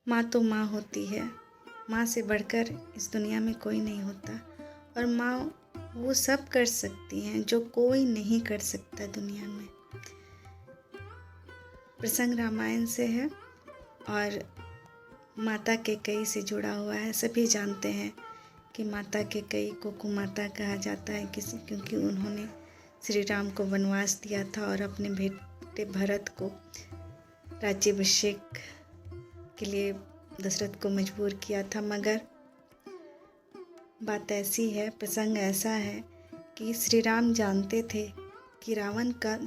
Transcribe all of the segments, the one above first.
माँ तो माँ होती है। माँ से बढ़कर इस दुनिया में कोई नहीं होता और माँ वो सब कर सकती हैं जो कोई नहीं कर सकता दुनिया में। प्रसंग रामायण से है और माता कैकेयी से जुड़ा हुआ है। सभी जानते हैं कि माता कैकेयी को कुमाता कहा जाता है क्योंकि उन्होंने श्री राम को वनवास दिया था और अपने बेटे भरत को राज्याभिषेक के लिए दशरथ को मजबूर किया था। मगर बात ऐसी है, प्रसंग ऐसा है कि श्री राम जानते थे कि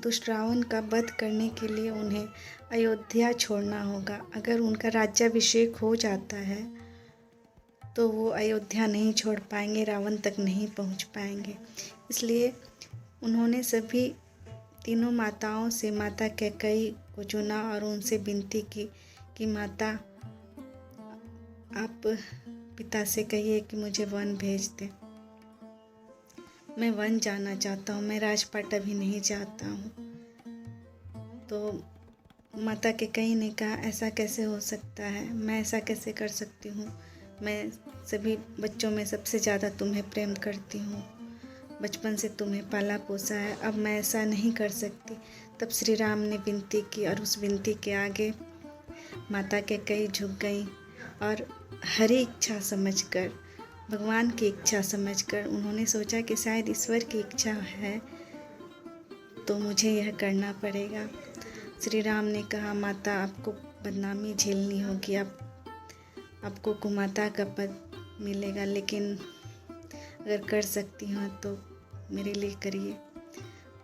दुष्ट रावण का वध करने के लिए उन्हें अयोध्या छोड़ना होगा। अगर उनका राज्याभिषेक हो जाता है तो वो अयोध्या नहीं छोड़ पाएंगे, रावण तक नहीं पहुंच पाएंगे। इसलिए उन्होंने सभी तीनों माताओं से माता कैकेयी को चुना और उनसे विनती की कि माता आप पिता से कहिए कि मुझे वन भेज दे। मैं वन जाना चाहता हूँ, मैं राजपाट अभी नहीं चाहता हूँ। तो माता कैकेयी ने कहा ऐसा कैसे हो सकता है, मैं ऐसा कैसे कर सकती हूँ। मैं सभी बच्चों में सबसे ज़्यादा तुम्हें प्रेम करती हूँ, बचपन से तुम्हें पाला पोसा है, अब मैं ऐसा नहीं कर सकती। तब श्री राम ने विनती की और उस विनती के आगे माता कैकेयी झुक गई और हरी इच्छा समझकर, भगवान की इच्छा समझकर उन्होंने सोचा कि शायद ईश्वर की इच्छा है तो मुझे यह करना पड़ेगा। श्री राम ने कहा माता आपको बदनामी झेलनी होगी, आपको कुमाता का पद मिलेगा, लेकिन अगर कर सकती हो तो मेरे लिए करिए।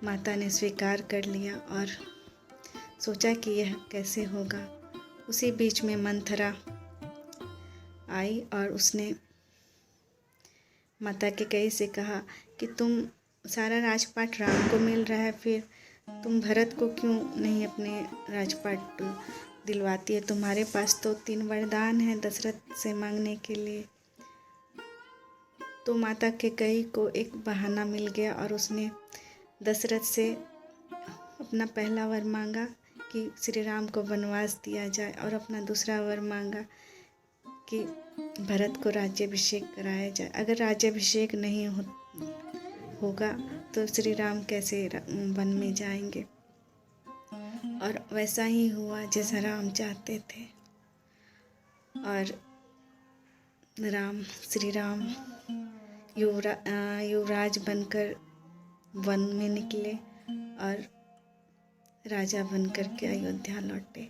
माता ने स्वीकार कर लिया और सोचा कि यह कैसे होगा। उसी बीच में मंथरा आई और उसने माता कैकेयी से कहा कि तुम सारा राजपाट राम को मिल रहा है, फिर तुम भरत को क्यों नहीं अपने राजपाट दिलवाती है। तुम्हारे पास तो 3 वरदान हैं दशरथ से मांगने के लिए। तो माता कैकेयी को एक बहाना मिल गया और उसने दशरथ से अपना पहला वर मांगा कि श्री राम को वनवास दिया जाए और अपना दूसरा वर मांगा कि भरत को राज्याभिषेक कराया जाए। अगर राज्याभिषेक नहीं होगा तो श्री राम कैसे वन में जाएंगे। और वैसा ही हुआ जैसा राम चाहते थे और श्री राम युवराज बनकर वन में निकले और राजा बनकर के अयोध्या लौटे।